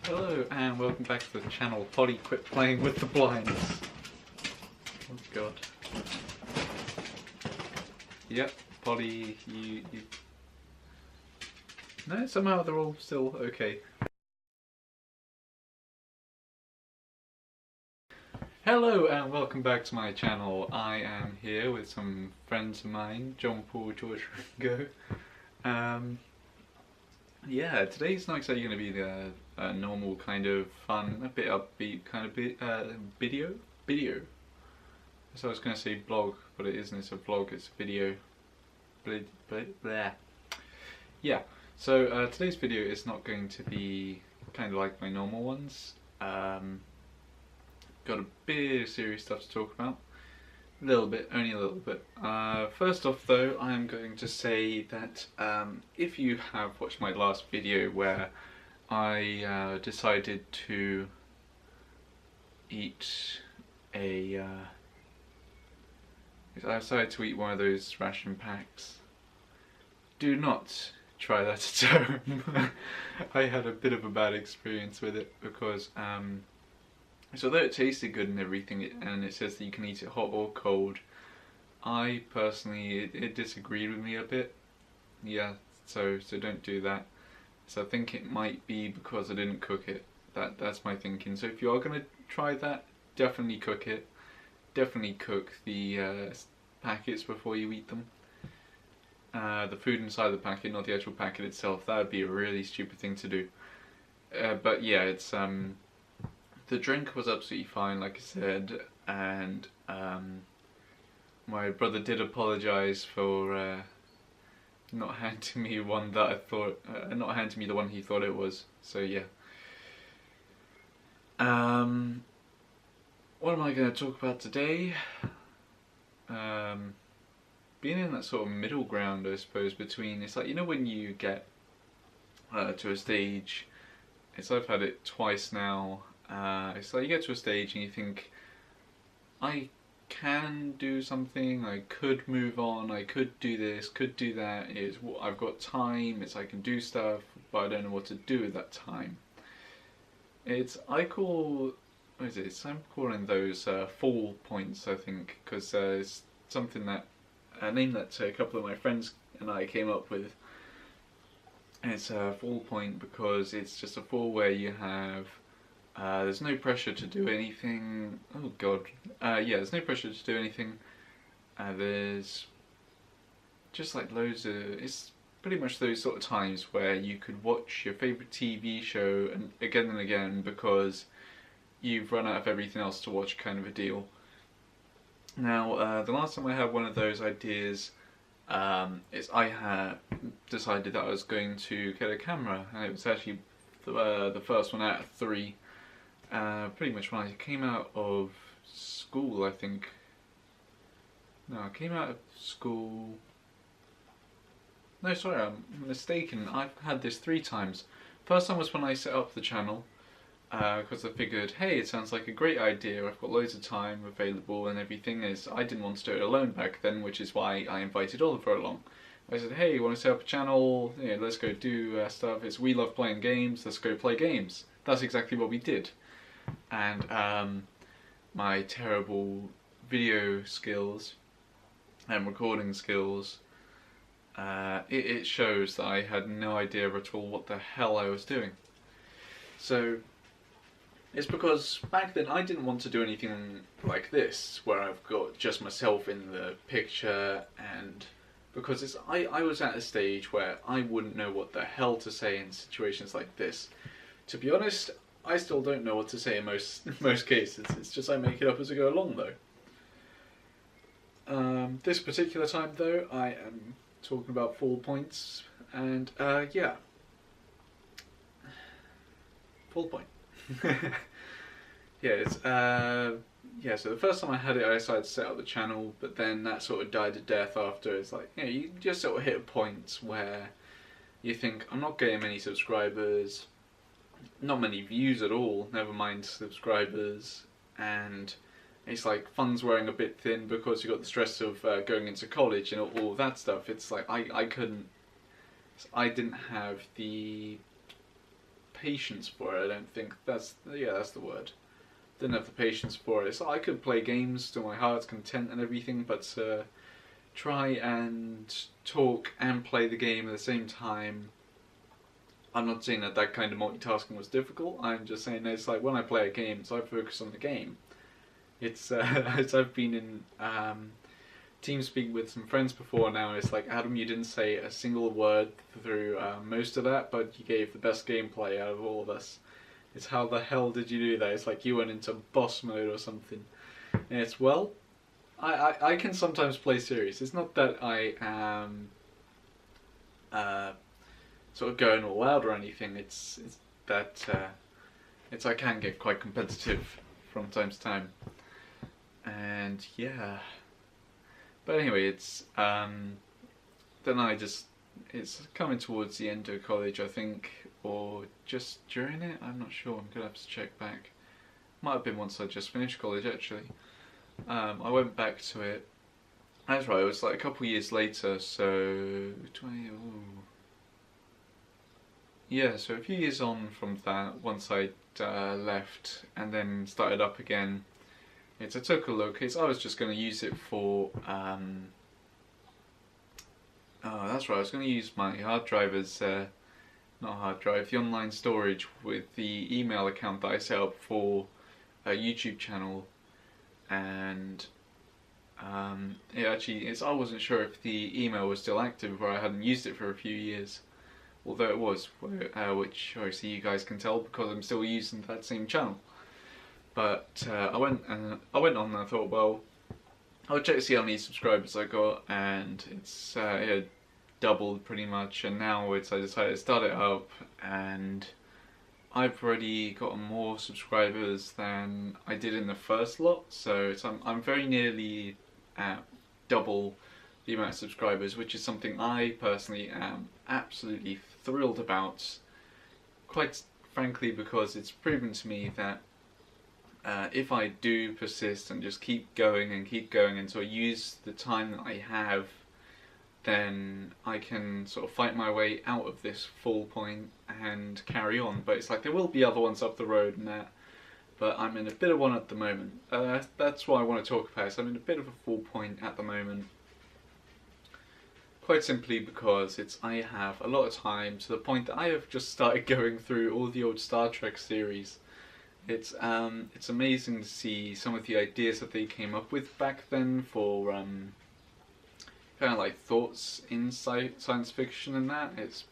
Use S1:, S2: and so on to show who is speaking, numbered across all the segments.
S1: Hello and welcome back to the channel. Polly, quit playing with the blinds. Oh god. Yep, Polly, you... No, somehow they're all still okay. Hello and welcome back to my channel. I am here with some friends of mine, John Paul, George Ringo. Yeah, today's not exactly going to be the normal kind of fun, a bit upbeat kind of video. So I was going to say blog, but it isn't. It's a vlog. It's a video. Blah. Yeah. So today's video is not going to be kind of like my normal ones. Got a bit of serious stuff to talk about. A little bit, only a little bit. First off though, I am going to say that if you have watched my last video where I decided to eat I decided to eat one of those ration packs, do not try that at home. I had a bit of a bad experience with it because so although it tasted good and everything, and it says that you can eat it hot or cold, I personally, it disagreed with me a bit. Yeah, so don't do that. So I think it might be because I didn't cook it. That's my thinking. So if you are going to try that, definitely cook it. Definitely cook the packets before you eat them. The food inside the packet, not the actual packet itself. That would be a really stupid thing to do. But yeah, it's the drink was absolutely fine, like I said, and my brother did apologise for not handing me one that I thought, not handing me the one he thought it was. So yeah. What am I going to talk about today? Being in that sort of middle ground, I suppose, between, it's like, you know, when you get to a stage, I've had it twice now. It's like you get to a stage and you think, I can do something, I could move on, I could do this, could do that, I've got time, I can do stuff, but I don't know what to do with that time. I'm calling those fall points, I think, because it's something that, a name that a couple of my friends and I came up with. And it's a fall point because it's just a fall where you have there's no pressure to do anything. Oh god. Yeah, there's no pressure to do anything. There's just like loads of... It's pretty much those sort of times where you could watch your favourite TV show and again because you've run out of everything else to watch, kind of a deal. Now, the last time I had one of those ideas is I had decided that I was going to get a camera, and it was actually the first one out of 3. Pretty much when I came out of school, I think. No, I came out of school... No, sorry, I'm mistaken. I've had this 3 times. First time was when I set up the channel, because I figured, hey, it sounds like a great idea, I've got loads of time available and everything. I didn't want to do it alone back then, which is why I invited Oliver along. I said, hey, you want to set up a channel? Yeah, let's go do stuff. We love playing games, let's go play games. That's exactly what we did. And my terrible video skills and recording skills, it shows that I had no idea at all what the hell I was doing. So it's because back then I didn't want to do anything like this, where I've got just myself in the picture, and because I was at a stage where I wouldn't know what the hell to say in situations like this. To be honest, I still don't know what to say in most cases. It's just I make it up as I go along, though. This particular time, though, I am talking about fall points, and yeah, fall point. Yeah, yeah. So the first time I had it, I decided to set up the channel, but then that sort of died a death after. It's like, you know, you just sort of hit a point where you think, I'm not getting many subscribers, not many views at all, never mind subscribers, and it's like funds wearing a bit thin because you got the stress of going into college and all that stuff. It's like I didn't have the patience for it. I don't think that's the word. Didn't have the patience for it. So I could play games to my heart's content and everything, but try and talk and play the game at the same time. I'm not saying that kind of multitasking was difficult. I'm just saying that it's like when I play a game, so I focus on the game. It's as I've been in TeamSpeak with some friends before now, and it's like, Adam, you didn't say a single word through most of that, but you gave the best gameplay out of all of us. It's how the hell did you do that? It's like you went into boss mode or something. And it's, well, I can sometimes play serious. It's not that I am sort of going all out or anything. It's that I can get quite competitive from time to time. And yeah. But anyway, it's it's coming towards the end of college, I think, or just during it. I'm not sure. I'm gonna have to check back. Might have been once I just finished college, actually. I went back to it. That's right. It was like a couple of years later. So 20. Ooh. Yeah. So a few years on from that, once I left and then started up again. I took a look. I was just going to use it for. Oh, that's right. I was going to use my hard drive as not hard drive, the online storage with the email account that I set up for a YouTube channel, and I wasn't sure if the email was still active, or I hadn't used it for a few years. Although it was, which obviously you guys can tell because I'm still using that same channel. But I went on and I thought, well, I'll check to see how many subscribers I got, and it had doubled pretty much, and now I decided to start it up, and I've already gotten more subscribers than I did in the first lot, so I'm very nearly at double the amount of subscribers, which is something I personally am absolutely thrilled about, quite frankly, because it's proven to me that if I do persist and just keep going until I use the time that I have, then I can sort of fight my way out of this full point and carry on. But it's like there will be other ones up the road and that, but I'm in a bit of one at the moment. That's what I want to talk about. So I'm in a bit of a full point at the moment. Quite simply because I have a lot of time, to the point that I have just started going through all the old Star Trek series. It's amazing to see some of the ideas that they came up with back then for kind of like thoughts in science fiction and that. It's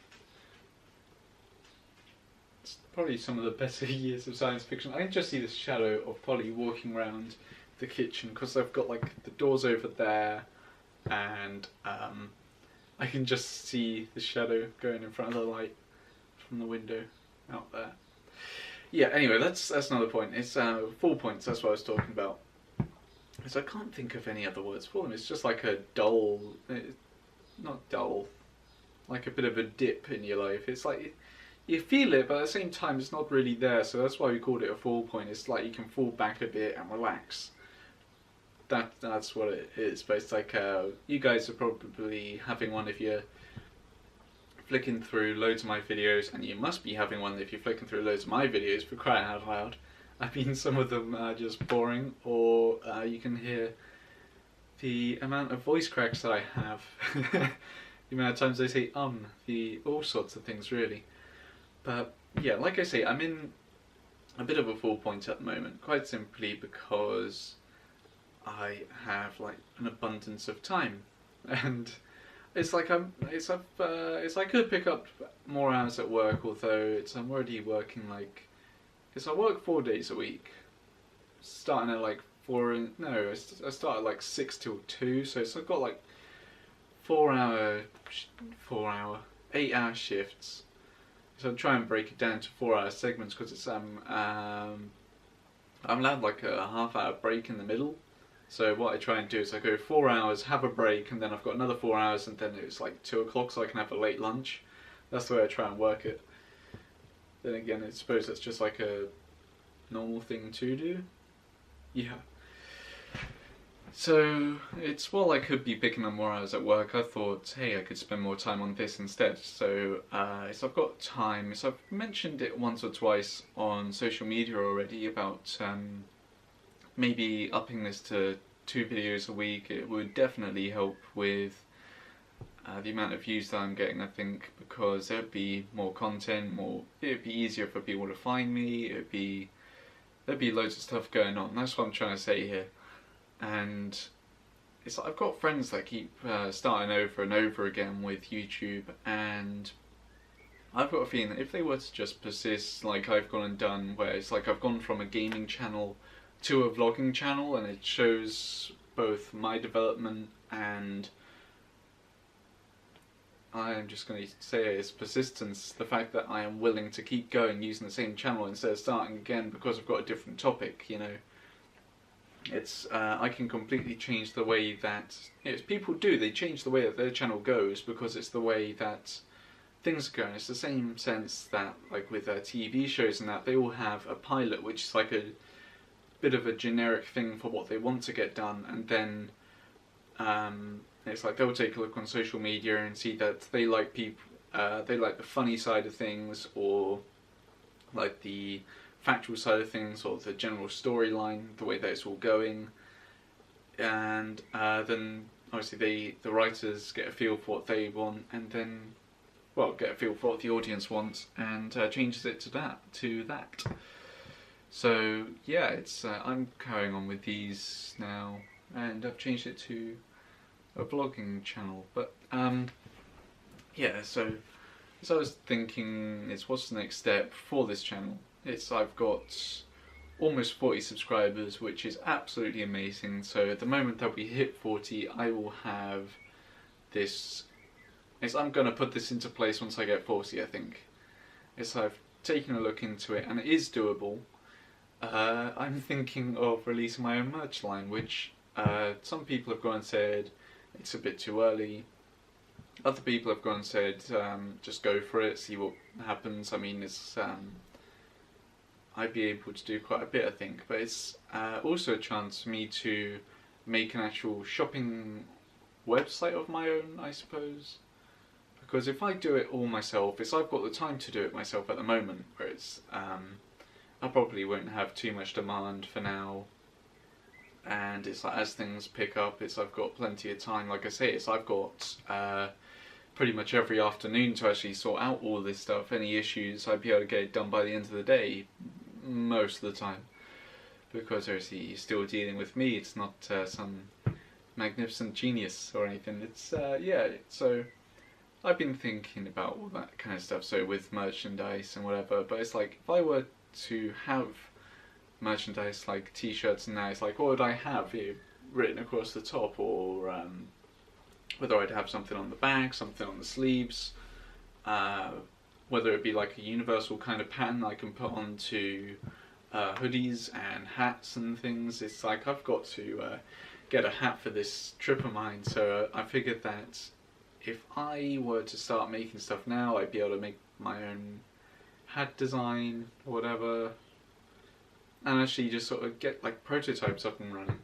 S1: probably some of the better years of science fiction. I can just see the shadow of Polly walking around the kitchen because I've got like the doors over there, and I can just see the shadow going in front of the light from the window out there. Yeah, anyway, that's another point. It's 4 points, that's what I was talking about. So I can't think of any other words for them. It's just like a dull, not dull, like a bit of a dip in your life. It's like, you feel it, but at the same time it's not really there, so that's why we called it a 4 point. It's like you can fall back a bit and relax. That's what it is, but it's like, you guys are probably having one if you're flicking through loads of my videos, and you must be having one if you're flicking through loads of my videos, for crying out loud. I mean, some of them are just boring, or you can hear the amount of voice cracks that I have. The amount of times I say all sorts of things really. But yeah, like I say, I'm in a bit of a 4 point at the moment, quite simply because I have like an abundance of time, and it's like I could pick up more hours at work, although I'm already working I work 4 days a week, starting at like I start at like 6 till 2, so I've got like 8 hour shifts. So I try and break it down to 4 hour segments because it's I'm allowed like a half-hour break in the middle. So what I try and do is I go 4 hours, have a break, and then I've got another 4 hours, and then it's like 2 o'clock, so I can have a late lunch. That's the way I try and work it. Then again, I suppose that's just like a normal thing to do. Yeah. So it's while I could be picking up more hours at work, I thought, hey, I could spend more time on this instead. So I've got time. So I've mentioned it once or twice on social media already about maybe upping this to 2 videos a week. It would definitely help with the amount of views that I'm getting, I think, because there'd be more content, it'd be easier for people to find me, there'd be loads of stuff going on. That's what I'm trying to say here. And it's like I've got friends that keep starting over and over again with YouTube, and I've got a feeling that if they were to just persist like I've gone and done, where it's like I've gone from a gaming channel to a vlogging channel, and it shows both my development and I'm just going to say it's persistence, the fact that I am willing to keep going using the same channel instead of starting again because I've got a different topic, you know. It's I can completely change the way that people do. They change the way that their channel goes because it's the way that things are going. It's the same sense that, like with TV shows and that, they all have a pilot, which is like a bit of a generic thing for what they want to get done, and then it's like they'll take a look on social media and see that they like they like the funny side of things, or like the factual side of things, or the general storyline, the way that it's all going, and then obviously the writers get a feel for what they want, and then get a feel for what the audience wants, and changes it to that. So yeah, it's I'm carrying on with these now, and I've changed it to a vlogging channel. But yeah, so as I was thinking, it's what's the next step for this channel. I've got almost 40 subscribers, which is absolutely amazing. So at the moment that we hit 40, I will have this. I'm going to put this into place once I get 40, I think. I've taken a look into it, and it is doable. I'm thinking of releasing my own merch line, which some people have gone and said it's a bit too early. Other people have gone and said just go for it, see what happens. I mean, I'd be able to do quite a bit, I think, but it's also a chance for me to make an actual shopping website of my own, I suppose. Because if I do it all myself, I've got the time to do it myself at the moment, whereas I probably won't have too much demand for now, and it's like as things pick up, I've got plenty of time. Like I say, I've got pretty much every afternoon to actually sort out all this stuff. Any issues, I'd be able to get it done by the end of the day, most of the time, because obviously you're still dealing with me. It's not some magnificent genius or anything. It's yeah, so I've been thinking about all that kind of stuff, so with merchandise and whatever, but it's like, if I were to have merchandise like t-shirts and that, it's like, what would I have here written across the top, or whether I'd have something on the back, something on the sleeves, whether it be like a universal kind of pattern I can put onto hoodies and hats and things. It's like I've got to get a hat for this trip of mine, so I figured that if I were to start making stuff now, I'd be able to make my own hat design or whatever, and actually just sort of get like prototypes up and running.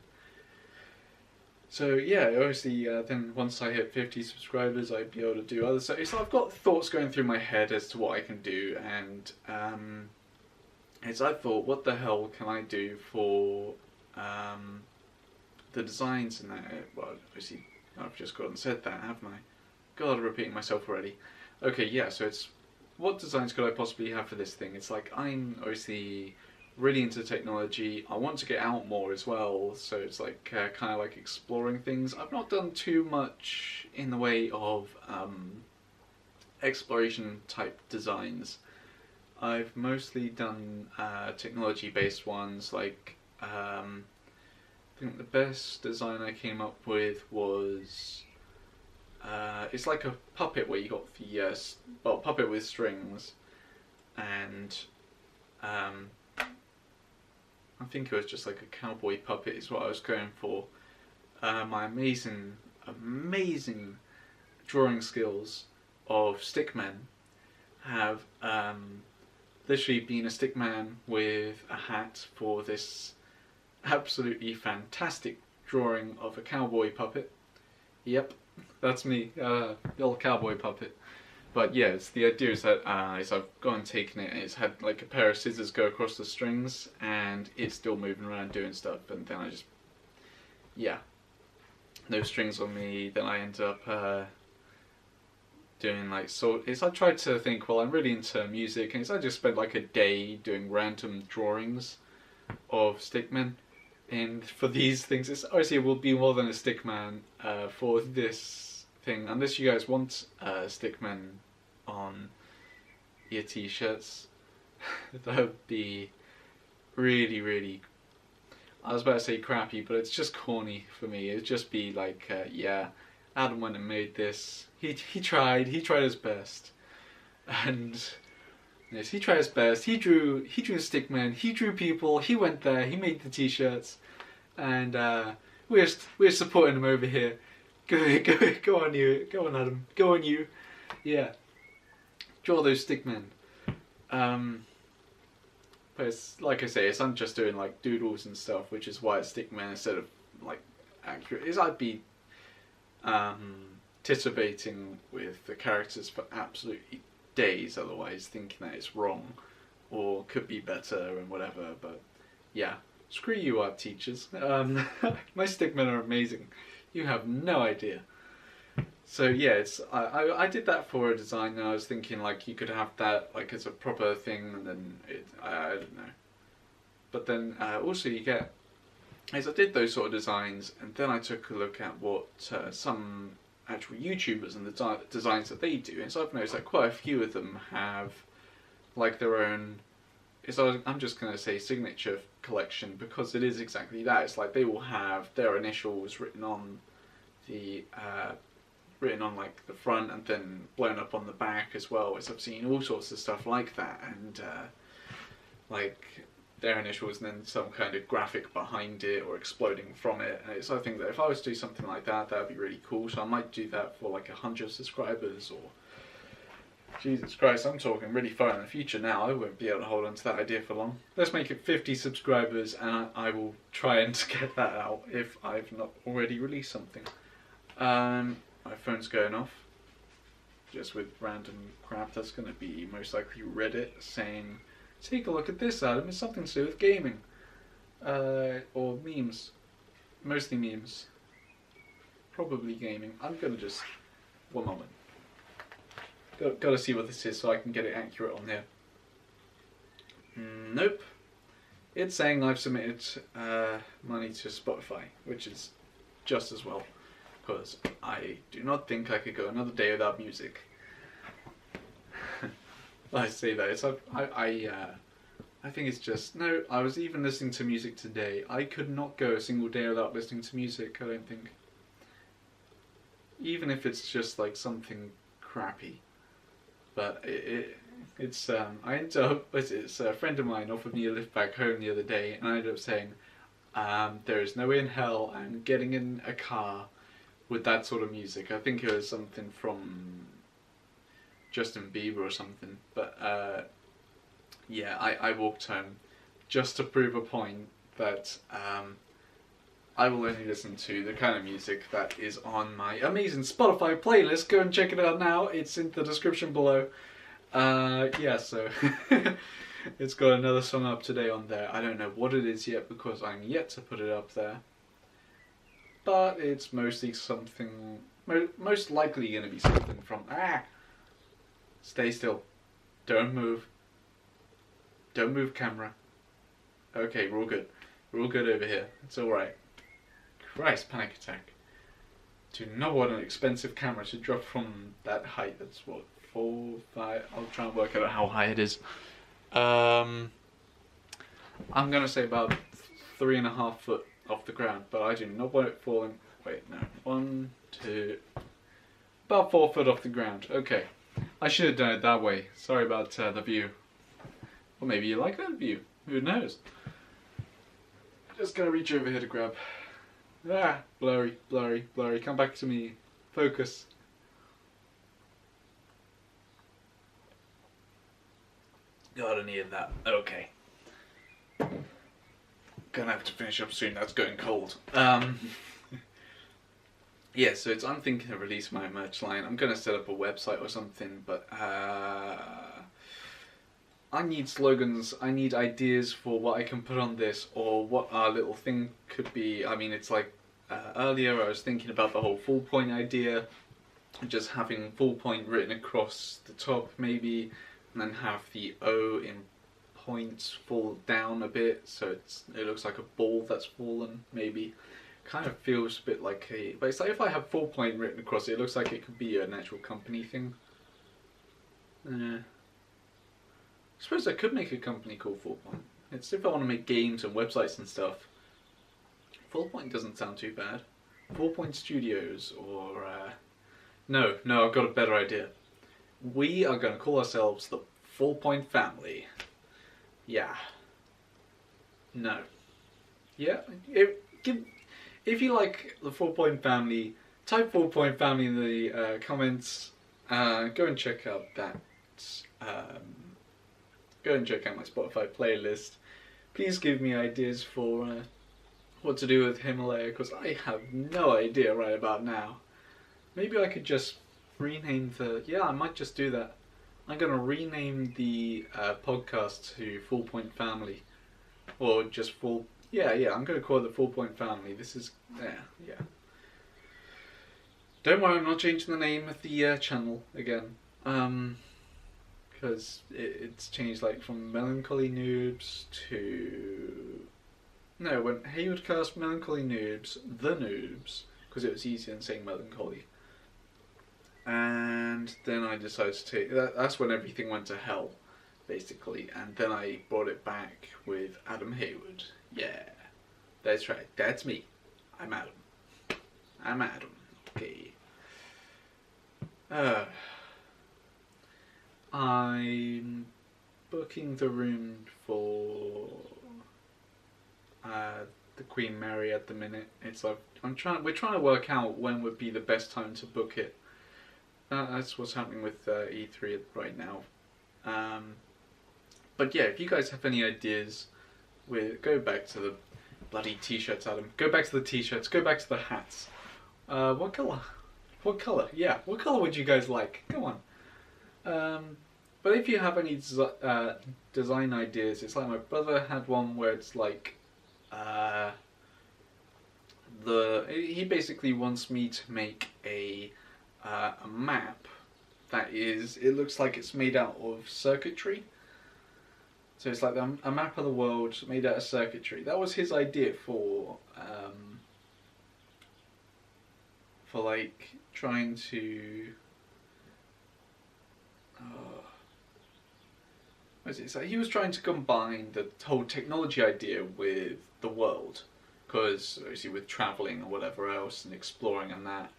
S1: So yeah, obviously then once I hit 50 subscribers, I'd be able to do other stuff. So I've got thoughts going through my head as to what I can do, and I thought, what the hell can I do for the designs and that? Well, obviously I've just gone and said that, haven't I? God, I'm repeating myself already. Okay, yeah, so it's, what designs could I possibly have for this thing? It's like, I'm obviously really into technology. I want to get out more as well, so it's like kind of like exploring things. I've not done too much in the way of exploration type designs. I've mostly done technology based ones, like I think the best design I came up with was it's like a puppet where you got the puppet with strings, and I think it was just like a cowboy puppet is what I was going for. My amazing drawing skills of stickmen have literally been a stickman with a hat for this absolutely fantastic drawing of a cowboy puppet. Yep, that's me, little cowboy puppet. But yeah, it's the idea is that is I've gone and taken it and it's had like a pair of scissors go across the strings and it's still moving around doing stuff, and then I just, yeah, no strings on me. Then I end up doing like I tried to think, well, I'm really into music, and I just spent like a day doing random drawings of stickmen. And for these things, it's obviously it will be more than a stickman for this thing, unless you guys want stickmen on your t-shirts. That would be really, really, I was about to say crappy, but it's just corny for me. It'd just be like, yeah, Adam went and made this. He tried his best, and yes, he tried his best. He drew stickmen. He drew people. He went there. He made the t-shirts, and we're supporting him over here. Go on you. Go on Adam. Go on you. Yeah. Draw those stickmen. But it's, like I say, I'm just doing like doodles and stuff, which is why it's stickmen instead of like accurate. I'd be titivating with the characters for absolutely days otherwise, thinking that it's wrong or could be better and whatever. But yeah, screw you art teachers. My stickmen are amazing. You have no idea. So yeah, I did that for a design, and I was thinking like you could have that like as a proper thing, and then I don't know. But then also you get, as I did those sort of designs, and then I took a look at what some actual YouTubers and the designs that they do, and so I've noticed that quite a few of them have like their own. I'm just going to say signature collection, because it is exactly that. It's like they will have their initials written on the like the front, and then blown up on the back as well. As I've seen all sorts of stuff like that, and like their initials and then some kind of graphic behind it or exploding from it. And so I think that if I was to do something like that, that would be really cool. So I might do that for like 100 subscribers, or Jesus Christ, I'm talking really far in the future now. I won't be able to hold on to that idea for long. Let's make it 50 subscribers, and I will try and get that out if I've not already released something. My phone's going off, just with random crap. That's going to be most likely Reddit saying, take a look at this, Adam, it's something to do with gaming. Or memes. Mostly memes. Probably gaming. I'm going to just, one moment. Got to see what this is so I can get it accurate on here. Nope. It's saying I've submitted money to Spotify, which is just as well, because I do not think I could go another day without music. I say that, it's I think it's just, no, I was even listening to music today. I could not go a single day without listening to music, I don't think. Even if it's just like something crappy. But it's I ended up, it's a friend of mine offered me a lift back home the other day, and I ended up saying, there is no way in hell I'm getting in a car with that sort of music. I think it was something from Justin Bieber or something. But yeah, I walked home just to prove a point that I will only listen to the kind of music that is on my amazing Spotify playlist. Go and check it out now. It's in the description below. Yeah, so it's got another song up today on there. I don't know what it is yet because I'm yet to put it up there. But it's mostly something, most likely going to be something from, stay still. Don't move. Don't move, camera. Okay, we're all good. We're all good over here. It's alright. Christ, panic attack. Do not want an expensive camera to drop from that height. That's what, 4, 5, I'll try and work out how high it is. I'm going to say about 3.5 foot off the ground, but I do not want it falling. Wait, no. 1, 2, about 4 foot off the ground. Okay. I should have done it that way. Sorry about the view. Or maybe you like that view. Who knows? Just gonna reach over here to grab. Blurry, blurry, blurry. Come back to me. Focus. God, I needed that. Okay. gonna have to finish up soon. That's going cold. Yeah, so I'm thinking of releasing my merch line. I'm gonna set up a website or something, but I need slogans. I need ideas for what I can put on this or what our little thing could be. I mean, it's like earlier I was thinking about the whole full point idea, just having full point written across the top maybe, and then have the O in points fall down a bit so it looks like a ball that's fallen maybe. Kind of feels a bit like but it's like if I have full point written across it, it looks like it could be an actual company thing. I suppose I could make a company called Full Point. It's if I want to make games and websites and stuff. Full Point doesn't sound too bad. Full Point Studios or no, I've got a better idea. We are going to call ourselves the Full Point Family. Yeah. No. Yeah. If you like the Full Point Family, type Full Point Family in the comments. Go and check out that. Go and check out my Spotify playlist. Please give me ideas for what to do with Himalaya, because I have no idea right about now. Maybe I could just rename the... Yeah, I might just do that. I'm going to rename the podcast to Full Point Family. Or just Full... Yeah, I'm going to call it the Full Point Family. This is... Yeah. Don't worry, I'm not changing the name of the channel again. Because it's changed like from Melancholy Noobs to... No, when Haywood cast Melancholy Noobs, The Noobs, because it was easier than saying Melancholy. And then I decided to take... That's when everything went to hell, basically. And then I brought it back with Adam Haywood. Yeah, that's right, that's me. I'm Adam. Okay. I'm booking the room for the Queen Mary at the minute. It's like we're trying to work out when would be the best time to book it. That's what's happening with E3 right now. But yeah, if you guys have any ideas, go back to the bloody t-shirts, Adam. Go back to the t-shirts. Go back to the hats. What colour? What colour? Yeah, what colour would you guys like? Come on. But if you have any design ideas, it's like my brother had one where it's like he basically wants me to make a map that it looks like it's made out of circuitry. So it's like a map of the world made out of circuitry. That was his idea for like trying to so he was trying to combine the whole technology idea with the world, because obviously with travelling or whatever else and exploring and that,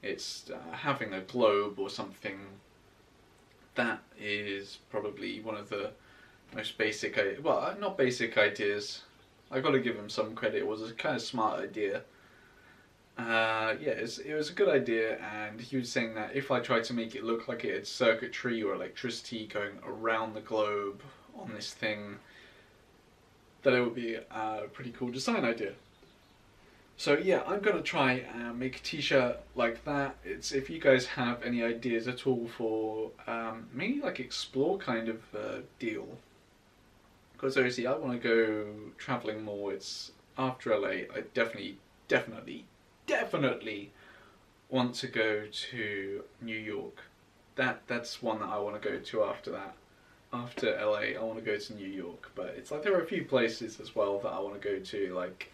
S1: it's having a globe or something. That is probably one of the most basic, well, not basic ideas. I got to give him some credit. It was a kind of smart idea. Yeah, it was a good idea, and he was saying that if I tried to make it look like it had circuitry or electricity going around the globe on this thing, that it would be a pretty cool design idea. So yeah, I'm gonna try and make a t-shirt like that. If you guys have any ideas at all for maybe like explore kind of deal, because obviously I want to go travelling more. It's after LA. I definitely want to go to New York. That's one that I want to go to after that. After LA, I want to go to New York. But it's like there are a few places as well that I want to go to. Like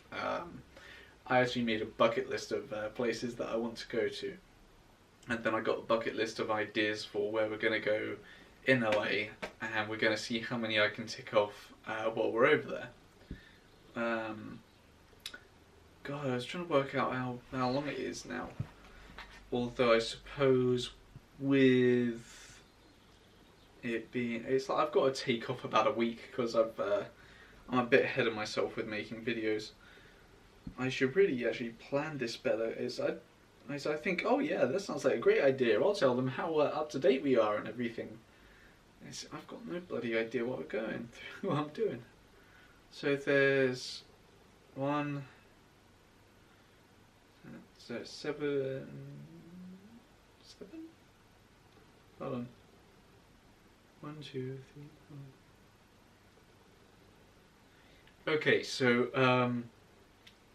S1: I actually made a bucket list of places that I want to go to, and then I got a bucket list of ideas for where we're going to go in LA, and we're going to see how many I can tick off while we're over there. God, I was trying to work out how long it is now. Although I suppose with it being, it's like I've got to take off about a week because I'm a bit ahead of myself with making videos. I should really actually plan this better. I think, oh yeah, that sounds like a great idea. I'll tell them how up to date we are and everything. I've got no bloody idea what I'm doing. So there's 1. So 7. 7? Hold on. 1, 2, 3, 4. Okay, so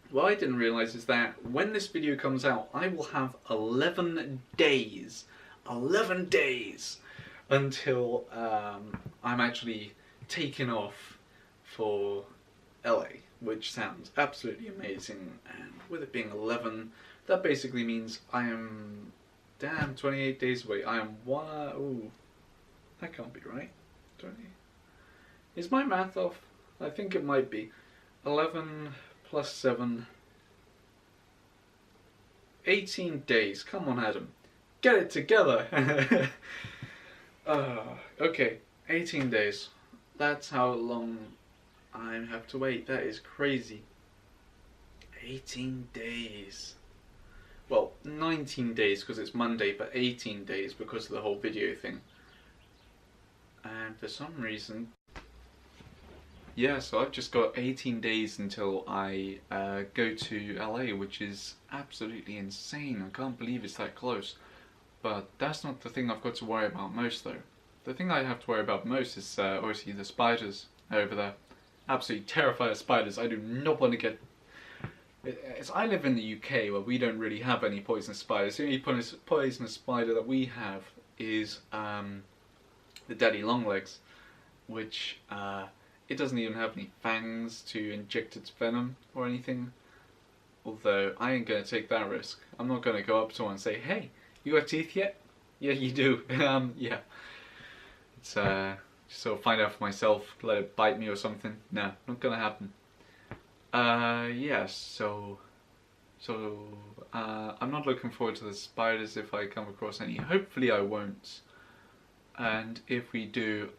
S1: what I didn't realise is that when this video comes out, I will have 11 days. 11 days until I'm actually taken off for LA, which sounds absolutely amazing. And with it being 11, that basically means I am, 28 days away. I am one. Ooh, that can't be right. 20. Is my math off? I think it might be. 11 plus 7. 18 days. Come on, Adam. Get it together. Okay, 18 days. That's how long I have to wait. That is crazy. 18 days. Well, 19 days because it's Monday, but 18 days because of the whole video thing. And for some reason, yeah, so I've just got 18 days until I go to LA, which is absolutely insane. I can't believe it's that close. But that's not the thing I've got to worry about most, though. The thing I have to worry about most is obviously the spiders over there. Absolutely terrified of spiders. I do not want to get... I live in the UK where we don't really have any poisonous spiders. The only poisonous spider that we have is the daddy longlegs, which it doesn't even have any fangs to inject its venom or anything. Although I ain't going to take that risk. I'm not going to go up to one and say, "Hey, you got teeth yet?" Yeah, you do. Yeah. It's just sort of find out for myself, let it bite me or something. No, not gonna happen. Yeah, so I'm not looking forward to the spiders if I come across any. Hopefully I won't. And if we do,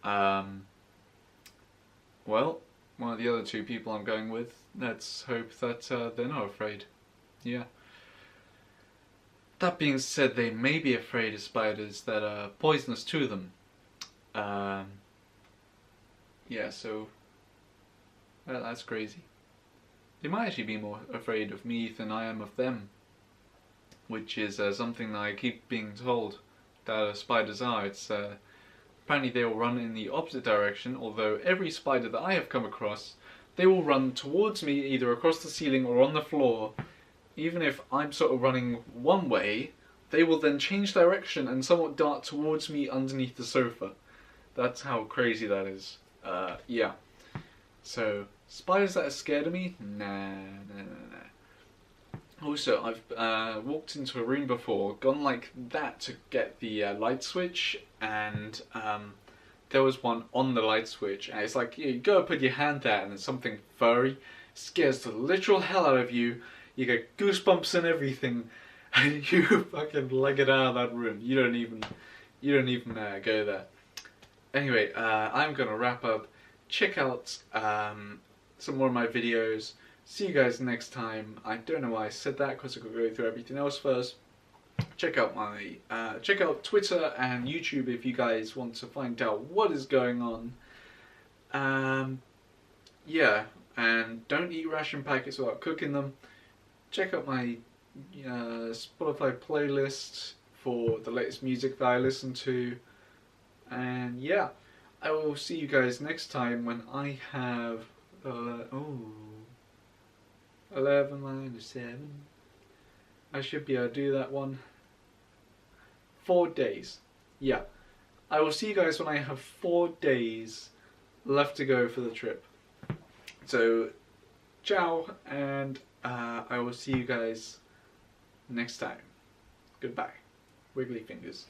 S1: well, one of the other two people I'm going with, let's hope that they're not afraid. Yeah. That being said, they may be afraid of spiders that are poisonous to them. Yeah, so well, that's crazy. They might actually be more afraid of me than I am of them, which is something that I keep being told that spiders are. It's apparently they will run in the opposite direction, although every spider that I have come across, they will run towards me either across the ceiling or on the floor. Even if I'm sort of running one way, they will then change direction and somewhat dart towards me underneath the sofa. That's how crazy that is. Yeah. So, spiders that are scared of me? Nah. Also, I've walked into a room before, gone like that to get the light switch, and there was one on the light switch, and it's like, you go put your hand there and there's something furry, scares the literal hell out of you, you get goosebumps and everything, and you fucking leg it out of that room. You don't even go there. Anyway, I'm gonna wrap up. Check out some more of my videos. See you guys next time. I don't know why I said that because I could go through everything else first. Check out my check out Twitter and YouTube if you guys want to find out what is going on. Yeah, and don't eat ration packets without cooking them. Check out my Spotify playlist for the latest music that I listen to. And yeah, I will see you guys next time when I have 11 minus 7. I should be able to do that one. 4 days. Yeah, I will see you guys when I have 4 days left to go for the trip. So, ciao, and I will see you guys next time. Goodbye. Wiggly fingers.